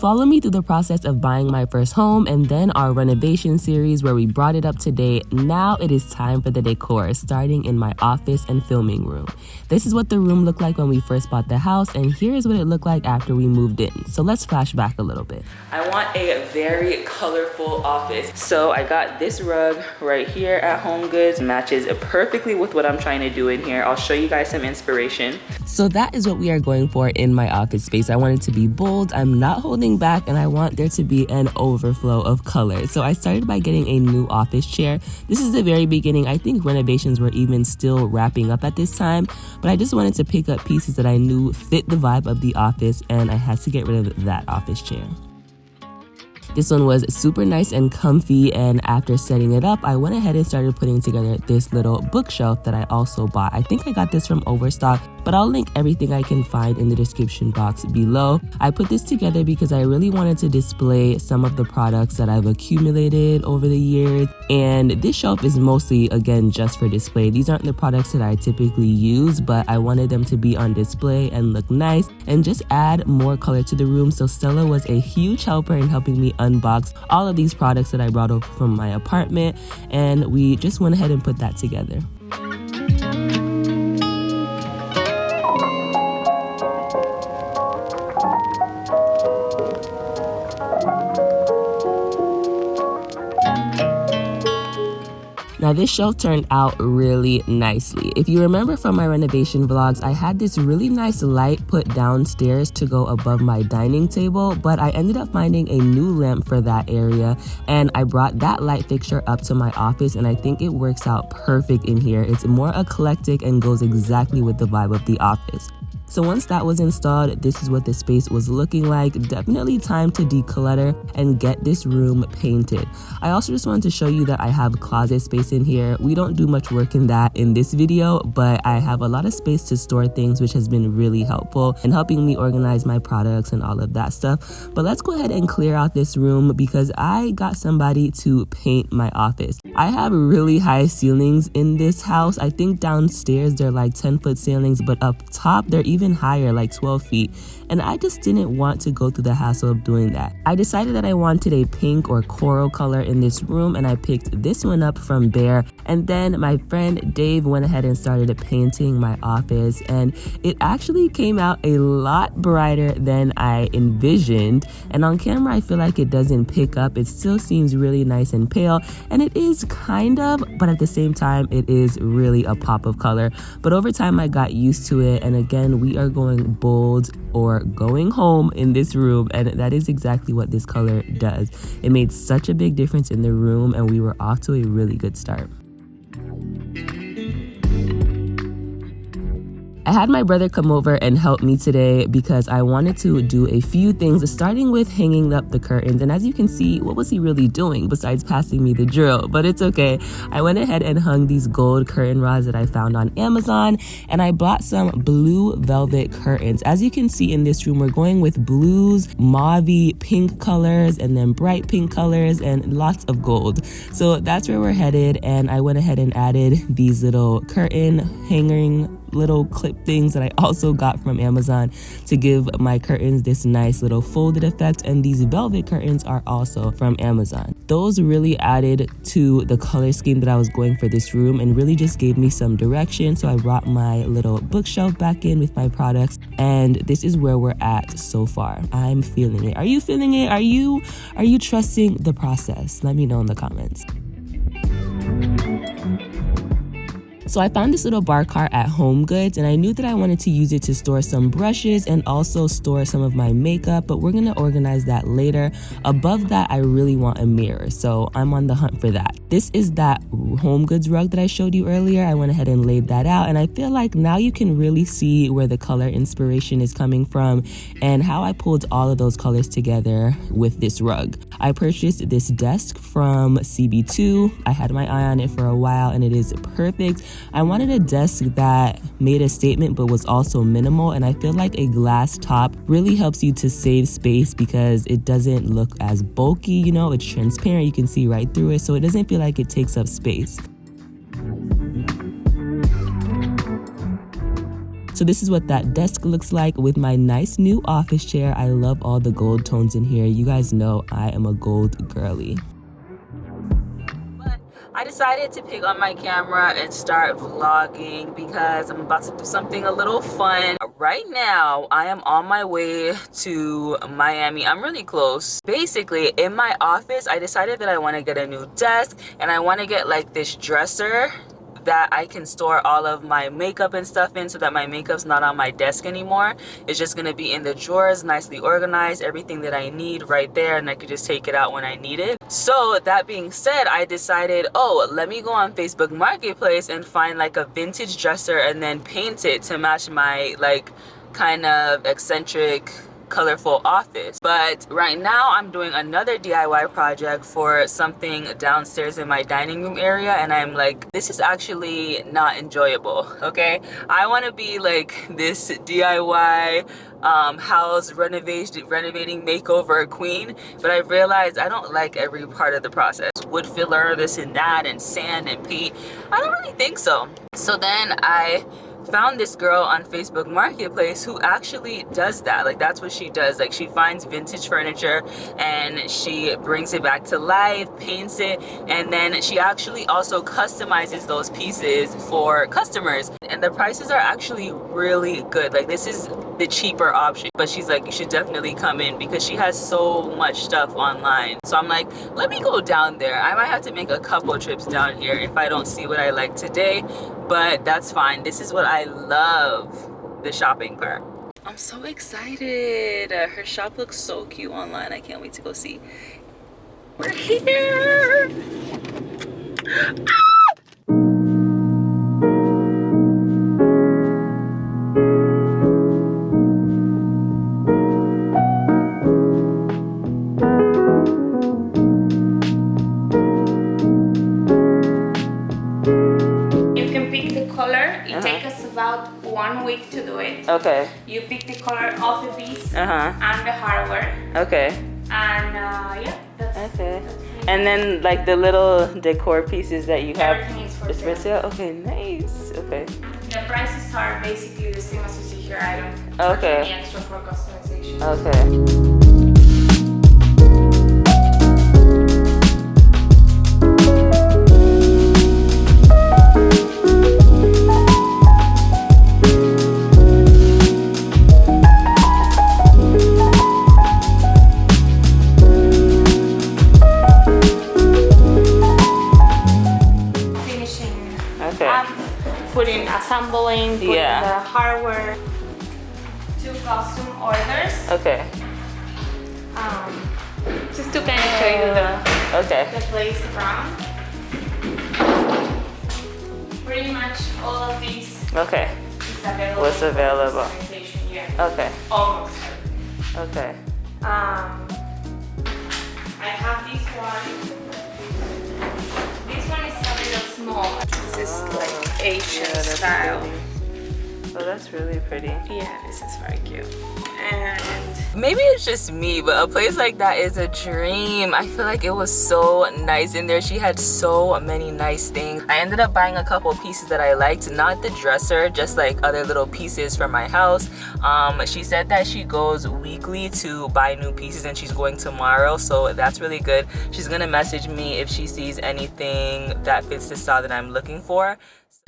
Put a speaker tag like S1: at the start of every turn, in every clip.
S1: follow me through the process of buying my first home and then our renovation series where we brought it up to date, now it is time for the decor, starting in my office and filming room. This is what the room looked like when we first bought the house, and here's what it looked like after we moved in. So let's flash back a little bit. I want a very colorful office. So I got this rug right here at HomeGoods. Matches perfectly with what I'm trying to do in here. I'll show you guys some inspiration. So that is what we are going for in my office space. I want it to be bold, I'm not holding back, and I want there to be an overflow of color. So I started by getting a new office chair. This is the very beginning. I think renovations were even still wrapping up at this time, but I just wanted to pick up pieces that I knew fit the vibe of the office, and I had to get rid of that office chair. This one was super nice and comfy, and after setting it up, I went ahead and started putting together this little bookshelf that I also bought. I think I got this from Overstock, but I'll link everything I can find in the description box below. I put this together because I really wanted to display some of the products that I've accumulated over the years, and this shelf is mostly, again, just for display. These aren't the products that I typically use, but I wanted them to be on display and look nice and just add more color to the room. So Stella was a huge helper in helping me unbox all of these products that I brought over from my apartment, and we just went ahead and put that together. Now this shelf turned out really nicely. If you remember from my renovation vlogs, I had this really nice light put downstairs to go above my dining table, but I ended up finding a new lamp for that area, and I brought that light fixture up to my office, and I think it works out perfect in here. It's more eclectic and goes exactly with the vibe of the office. So once that was installed, this is what the space was looking like. Definitely time to declutter and get this room painted. I also just wanted to show you that I have closet space in here. We don't do much work in that in this video, but I have a lot of space to store things, which has been really helpful in helping me organize my products and all of that stuff. But let's go ahead and clear out this room because I got somebody to paint my office. I have really high ceilings in this house. I think downstairs they're like 10-foot ceilings, but up top they're even higher, like 12 feet. And I just didn't want to go through the hassle of doing that. I decided that I wanted a pink or coral color in this room, and I picked this one up from Bear. And then my friend Dave went ahead and started painting my office, and it actually came out a lot brighter than I envisioned. And on camera, I feel like it doesn't pick up. It still seems really nice and pale, and it is kind of, but at the same time, it is really a pop of color. But over time, I got used to it, and again, we are going bold or going home in this room, and that is exactly what this color does. It made such a big difference in the room, and we were off to a really good start. I had my brother come over and help me today because I wanted to do a few things, starting with hanging up the curtains. And as you can see, what was he really doing besides passing me the drill? But it's okay. I went ahead and hung these gold curtain rods that I found on Amazon, and I bought some blue velvet curtains. As you can see in this room, we're going with blues, mauvey pink colors, and then bright pink colors, and lots of gold. So that's where we're headed, and I went ahead and added these little curtain hanging little clip things that I also got from Amazon to give my curtains this nice little folded effect, and these velvet curtains are also from Amazon. Those really added to the color scheme that I was going for this room and really just gave me some direction. So I brought my little bookshelf back in with my products, and this is where we're at so far. I'm feeling it. Are you feeling it? Are you trusting the process? Let me know in the comments. So I found this little bar cart at HomeGoods, and I knew that I wanted to use it to store some brushes and also store some of my makeup, but we're gonna organize that later. Above that, I really want a mirror, so I'm on the hunt for that. This is that HomeGoods rug that I showed you earlier. I went ahead and laid that out, and I feel like now you can really see where the color inspiration is coming from and how I pulled all of those colors together with this rug. I purchased this desk from CB2. I had my eye on it for a while, and it is perfect. I wanted a desk that made a statement but was also minimal, and I feel like a glass top really helps you to save space because it doesn't look as bulky, you know, it's transparent, you can see right through it, so it doesn't feel like it takes up space. So this is what that desk looks like with my nice new office chair. I love all the gold tones in here. You guys know I am a gold girly. I decided to pick up my camera and start vlogging because I'm about to do something a little fun. Right now, I am on my way to Miami. I'm really close. Basically, in my office, I decided that I want to get a new desk and I want to get like this dresser that I can store all of my makeup and stuff in so that my makeup's not on my desk anymore. It's just gonna be in the drawers, nicely organized, everything that I need right there, and I could just take it out when I need it. So that being said, I decided, oh, let me go on Facebook Marketplace and find like a vintage dresser and then paint it to match my like kind of eccentric colorful office. But right now I'm doing another DIY project for something downstairs in my dining room area, and I'm like, this is actually not enjoyable. Okay, I want to be like this DIY house renovating makeover queen, but I realized I don't like every part of the process. Wood filler, this and that, and sand and paint. I don't really think so. So then I found this girl on Facebook Marketplace who actually does that. Like, that's what she does. Like, she finds vintage furniture and she brings it back to life, paints it, and then she actually also customizes those pieces for customers. And the prices are actually really good. Like, this is the cheaper option, but she's like, you should definitely come in because she has so much stuff online. So I'm like, let me go down there. I might have to make a couple trips down here if I don't see what I like today, but that's fine. This is what I love, the shopping part. I'm so excited. Her shop looks so cute online. I can't wait to go see. We're here.
S2: It takes us about 1 week to do it.
S1: Okay.
S2: You pick the color of the piece
S1: Uh-huh.
S2: and the hardware.
S1: Okay.
S2: And yeah, that's
S1: Okay. And then like the little decor pieces that you have.
S2: Everything is for
S1: for sale. Okay, nice. Okay.
S2: The prices are basically the same as you see here. I don't charge
S1: Okay.
S2: any extra for customization.
S1: Okay.
S2: Putting assembling, putting the hardware. 2 custom orders.
S1: Okay.
S2: Just to kind of show you the place around. Pretty much all of these.
S1: Okay.
S2: Is available.
S1: What's available?
S2: Yeah.
S1: Okay.
S2: Almost.
S1: Okay.
S2: I have this one. This one is a little small. This is like Asian style.
S1: Oh, that's really pretty.
S2: Yeah, this is very cute. And
S1: maybe it's just me, but a place like that is a dream. I feel like it was so nice in there. She had so many nice things. I ended up buying a couple pieces that I liked, not the dresser, just like other little pieces for my house. She said that she goes weekly to buy new pieces and she's going tomorrow, so that's really good. She's gonna message me if she sees anything that fits the style that I'm looking for.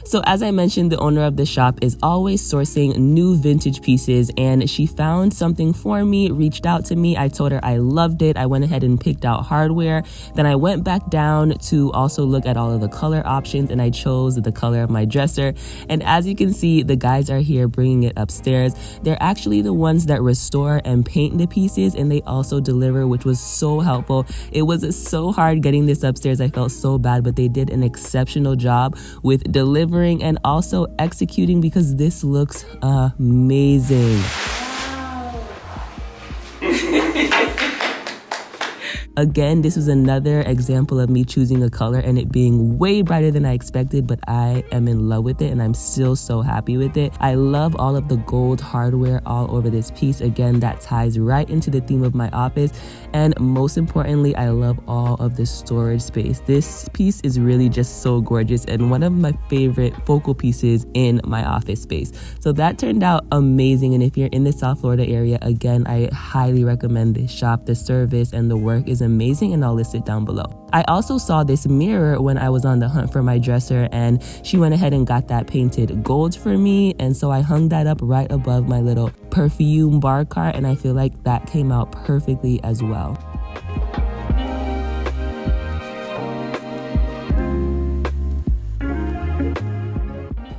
S1: So as I mentioned, the owner of the shop is always sourcing new vintage pieces, and she found something for me, reached out to me. I told her I loved it. I went ahead and picked out hardware. Then I went back down to also look at all of the color options, and I chose the color of my dresser. And as you can see, the guys are here bringing it upstairs. They're actually the ones that restore and paint the pieces, and they also deliver, which was so helpful. It was so hard getting this upstairs. I felt so bad, but they did an exceptional job with delivering and also executing because this looks amazing.
S2: wow.
S1: Again, this was another example of me choosing a color and it being way brighter than I expected, but I am in love with it and I'm still so happy with it. I love all of the gold hardware all over this piece. Again, that ties right into the theme of my office. And most importantly, I love all of the storage space. This piece is really just so gorgeous and one of my favorite focal pieces in my office space. So that turned out amazing. And if you're in the South Florida area, again, I highly recommend this shop. The service and the work is amazing, and I'll list it down below. I also saw this mirror when I was on the hunt for my dresser, and she went ahead and got that painted gold for me, and so I hung that up right above my little perfume bar cart, and I feel like that came out perfectly as well.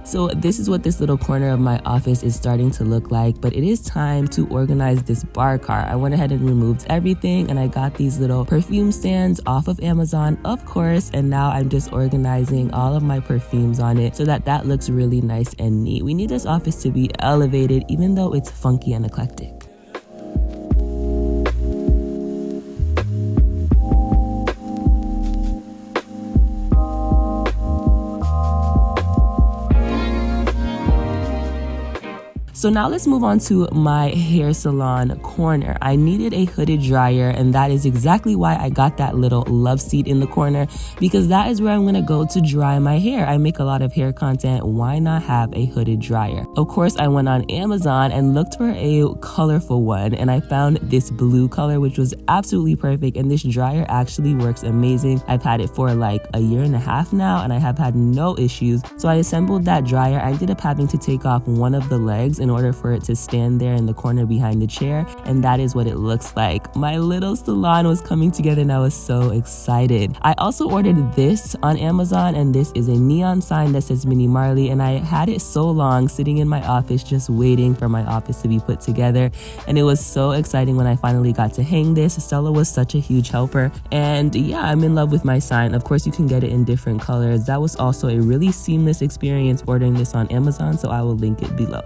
S1: So this is what this little corner of my office is starting to look like, but it is time to organize this bar cart. I went ahead and removed everything, and I got these little perfume stands off of Amazon, of course, and now I'm just organizing all of my perfumes on it so that that looks really nice and neat. We need this office to be elevated, even though it's funky and eclectic. So now let's move on to my hair salon corner. I needed a hooded dryer, and that is exactly why I got that little love seat in the corner, because that is where I'm gonna go to dry my hair. I make a lot of hair content. Why not have a hooded dryer? Of course, I went on Amazon and looked for a colorful one, and I found this blue color, which was absolutely perfect. And this dryer actually works amazing. I've had it for like a year and a half now, and I have had no issues. So I assembled that dryer. I ended up having to take off one of the legs in order for it to stand there in the corner behind the chair, and that is what it looks like. My little salon was coming together and I was so excited. I also ordered this on Amazon, and this is a neon sign that says Mini Marley, and I had it so long sitting in my office just waiting for my office to be put together, and it was so exciting when I finally got to hang this. Stella was such a huge helper, and yeah, I'm in love with my sign. Of course, you can get it in different colors. That was also a really seamless experience ordering this on Amazon, so I will link it below.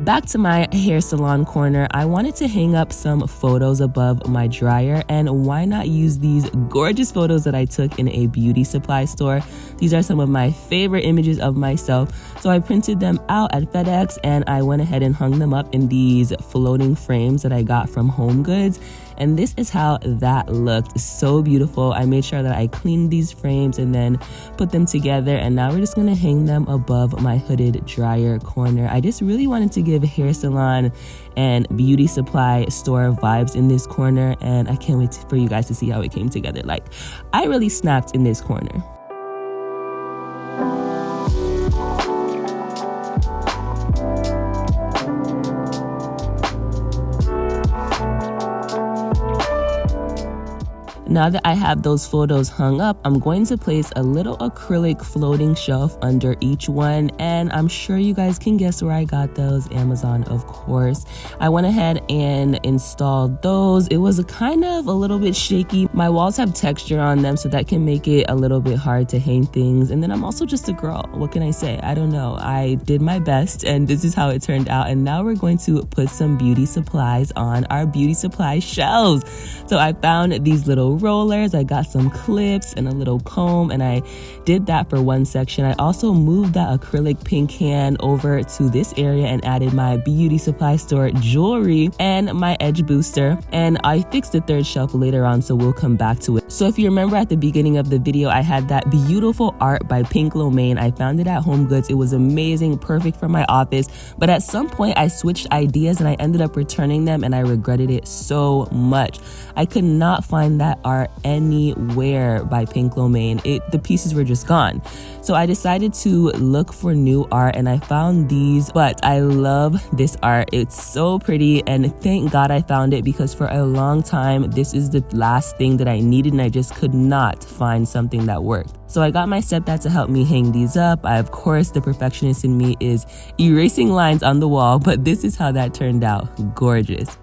S1: Back to my hair salon corner, I wanted to hang up some photos above my dryer, and why not use these gorgeous photos that I took in a beauty supply store. These are some of my favorite images of myself, so I printed them out at FedEx and I went ahead and hung them up in these floating frames that I got from Home Goods. And this is how that looked. So beautiful. I made sure that I cleaned these frames and then put them together, and now we're just gonna hang them above my hooded dryer corner. I just really wanted to give hair salon and beauty supply store vibes in this corner, and I can't wait for you guys to see how it came together. Like, I really snapped in this corner. Now that I have those photos hung up, I'm going to place a little acrylic floating shelf under each one, and I'm sure you guys can guess where I got those. Amazon, of course. I went ahead and installed those. It was a little bit shaky. My walls have texture on them, so that can make it a little bit hard to hang things. And then I'm also just a girl. What can I say? I don't know. I did my best, and this is how it turned out. And now we're going to put some beauty supplies on our beauty supply shelves. So I found these little rollers, I got some clips and a little comb, and I did that for one section. I also moved that acrylic pink can over to this area and added my beauty supply store jewelry and my edge booster, and I fixed the third shelf later on, so we'll come back to it. So if you remember at the beginning of the video, I had that beautiful art by Pink Lomaine. I found it at Home Goods. It was amazing, perfect for my office, but at some point I switched ideas and I ended up returning them, and I regretted it so much. I could not find that art anywhere by Pink Lomaine. The pieces were just gone. So I decided to look for new art, and I found these, but I love this art. It's so pretty, and thank God I found it, because for a long time, this is the last thing that I needed, and I just could not find something that worked. So I got my stepdad to help me hang these up. Of course, the perfectionist in me is erasing lines on the wall, but this is how that turned out. Gorgeous.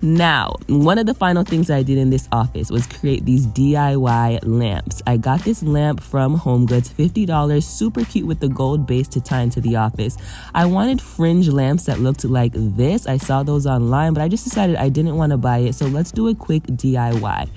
S1: Now, one of the final things I did in this office was create these DIY lamps. I got this lamp from HomeGoods, $50, super cute with the gold base to tie into the office. I wanted fringe lamps that looked like this. I saw those online, but I just decided I didn't want to buy it, so let's do a quick DIY.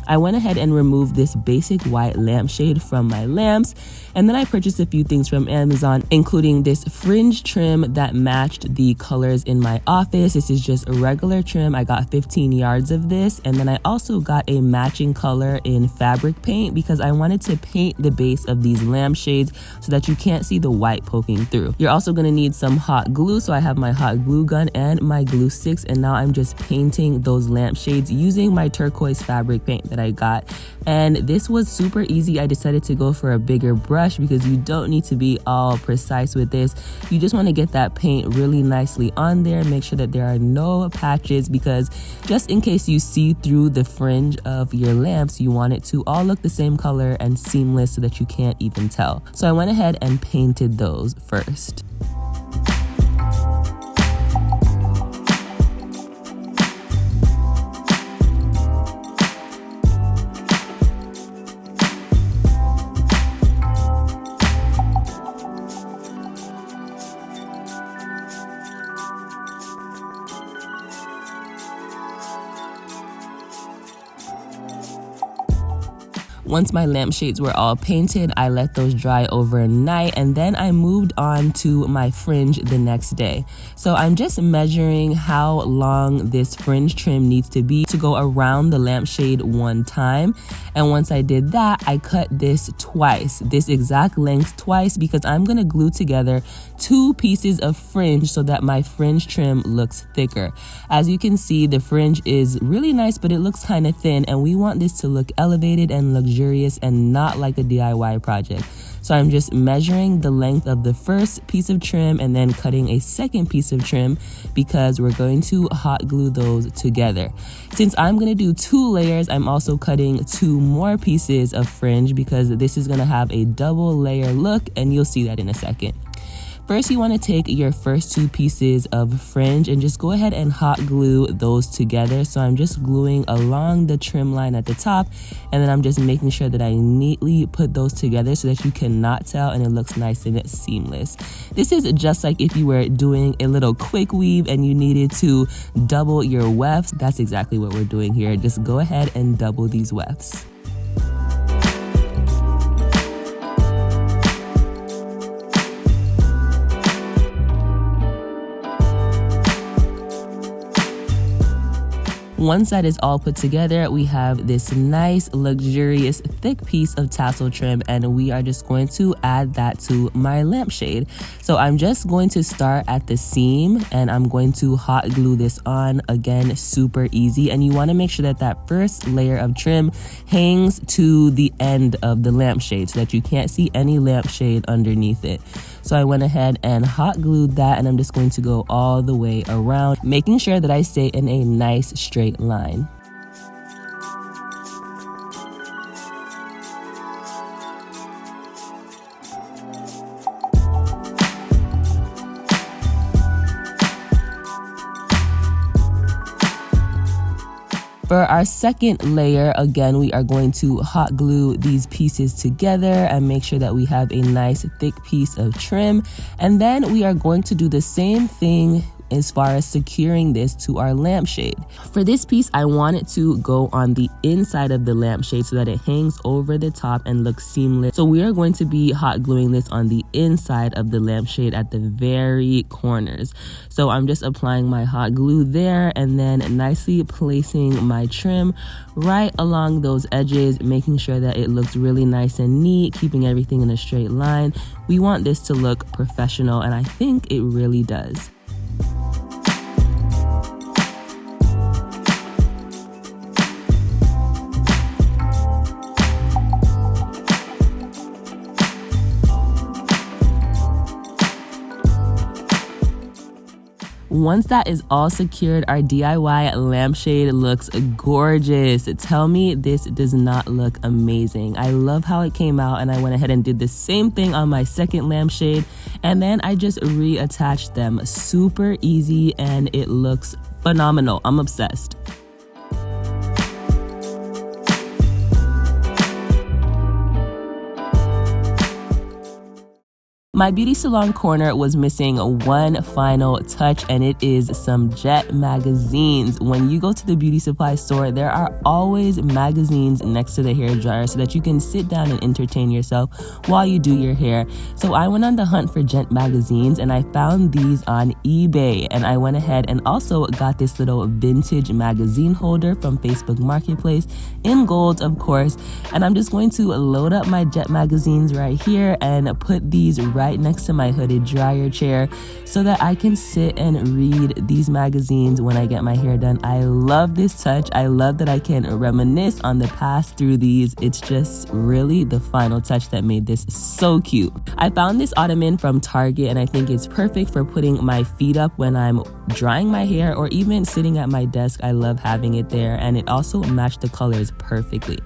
S1: I went ahead and removed this basic white lampshade from my lamps, and then I purchased a few things from Amazon, including this fringe trim that matched the colors in my office. This is just a regular trim. I got 15 yards of this, and then I also got a matching color in fabric paint because I wanted to paint the base of these lampshades so that you can't see the white poking through. You're also going to need some hot glue, so I have my hot glue gun and my glue sticks, and now I'm just painting those lampshades using my turquoise fabric paint that I got. And this was super easy. I decided to go for a bigger brush because you don't need to be all precise with this. You just want to get that paint really nicely on there. Make sure that there are no patches, because just in case you see through the fringe of your lamps, you want it to all look the same color and seamless so that you can't even tell. So I went ahead and painted those first. Once my lampshades were all painted, I let those dry overnight, and then I moved on to my fringe the next day. So I'm just measuring how long this fringe trim needs to be to go around the lampshade one time. And once I did that, I cut this twice, this exact length twice, because I'm gonna glue together 2 pieces of fringe so that my fringe trim looks thicker. As you can see, the fringe is really nice, but it looks kind of thin, and we want this to look elevated and luxurious and not like a DIY project. So I'm just measuring the length of the first piece of trim and then cutting a second piece of trim because we're going to hot glue those together. Since I'm going to do 2 layers, I'm also cutting 2 more pieces of fringe because this is going to have a double layer look, and you'll see that in a second. First, you want to take your first 2 pieces of fringe and just go ahead and hot glue those together. So I'm just gluing along the trim line at the top, and then I'm just making sure that I neatly put those together so that you cannot tell and it looks nice and seamless. This is just like if you were doing a little quick weave and you needed to double your wefts. That's exactly what we're doing here. Just go ahead and double these wefts. Once that is all put together, we have this nice, luxurious, thick piece of tassel trim, and we are just going to add that to my lampshade. So I'm just going to start at the seam, and I'm going to hot glue this on. Again, super easy, and you want to make sure that that first layer of trim hangs to the end of the lampshade so that you can't see any lampshade underneath it. So I went ahead and hot glued that, and I'm just going to go all the way around, making sure that I stay in a nice straight line. For our second layer, again, we are going to hot glue these pieces together and make sure that we have a nice thick piece of trim. And then we are going to do the same thing as far as securing this to our lampshade. For this piece, I want it to go on the inside of the lampshade so that it hangs over the top and looks seamless. So we are going to be hot gluing this on the inside of the lampshade at the very corners. So I'm just applying my hot glue there and then nicely placing my trim right along those edges, making sure that it looks really nice and neat, keeping everything in a straight line. We want this to look professional, and I think it really does. Once that is all secured, our DIY lampshade looks gorgeous. Tell me this does not look amazing. I love how it came out, and I went ahead and did the same thing on my second lampshade, and then I just reattached them. Super easy, and it looks phenomenal. I'm obsessed. My beauty salon corner was missing one final touch, and it is some Jet magazines. When you go to the beauty supply store, there are always magazines next to the hair dryer so that you can sit down and entertain yourself while you do your hair. So I went on the hunt for Jet magazines, and I found these on eBay, and I went ahead and also got this little vintage magazine holder from Facebook Marketplace in gold, of course. And I'm just going to load up my Jet magazines right here and put these right next to my hooded dryer chair so that I can sit and read these magazines when I get my hair done. I love this touch. I love that I can reminisce on the past through these. It's just really the final touch that made this so cute. I found this ottoman from Target, and I think it's perfect for putting my feet up when I'm drying my hair or even sitting at my desk. I love having it there, and it also matched the colors perfectly.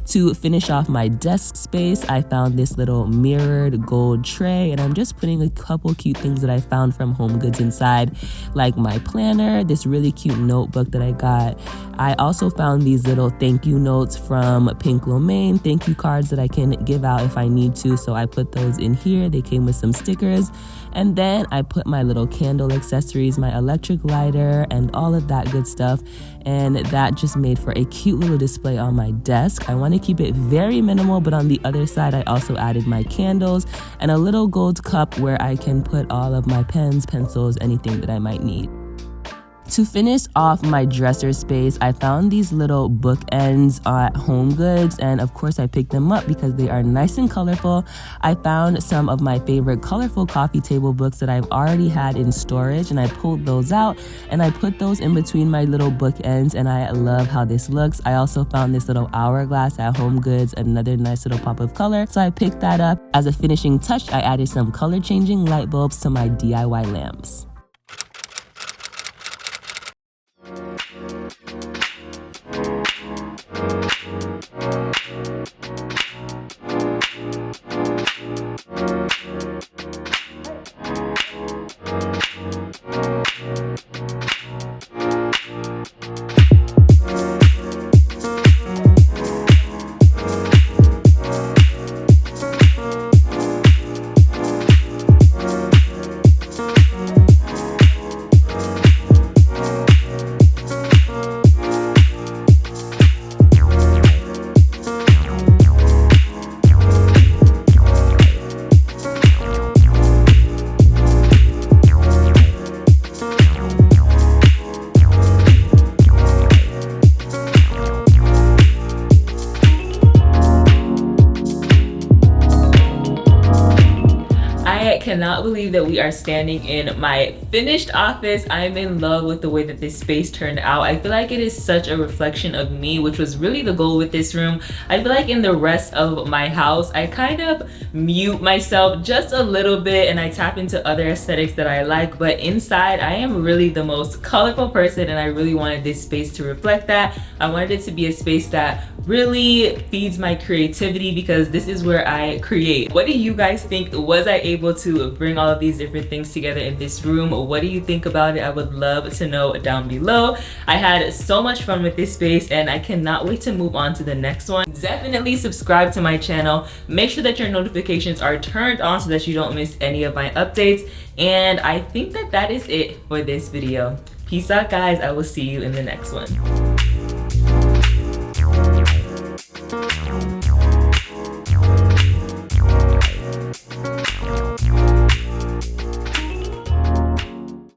S1: To finish off my desk space, I found this little mirrored gold tray, and I'm just putting a couple cute things that I found from Home Goods inside, like my planner, this really cute notebook that I got. I also found these little thank you notes from Pink Lomaine, thank you cards that I can give out if I need to, so I put those in here. They came with some stickers. And then I put my little candle accessories, my electric lighter, and all of that good stuff. And that just made for a cute little display on my desk. I want to keep it very minimal, but on the other side, I also added my candles and a little gold cup where I can put all of my pens, pencils, anything that I might need. To finish off my dresser space, I found these little bookends at Home Goods, and of course I picked them up because they are nice and colorful. I found some of my favorite colorful coffee table books that I've already had in storage, and I pulled those out and I put those in between my little bookends, and I love how this looks. I also found this little hourglass at Home Goods, another nice little pop of color, so I picked that up. As a finishing touch, I added some color changing light bulbs to my DIY lamps. Cannot believe that we are standing in my finished office. I am in love with the way that this space turned out. I feel like it is such a reflection of me, which was really the goal with this room. I feel like in the rest of my house, I kind of mute myself just a little bit and I tap into other aesthetics that I like, but inside I am really the most colorful person, and I really wanted this space to reflect that. I wanted it to be a space that really feeds my creativity because this is where I create. What do you guys think? Was I able to bring all of these different things together in this room? What do you think about it? I would love to know down below. I had so much fun with this space and I cannot wait to move on to the next one. Definitely subscribe to my channel. Make sure that your notifications are turned on so that you don't miss any of my updates. And I think that that is it for this video. Peace out, guys. I will see you in the next one.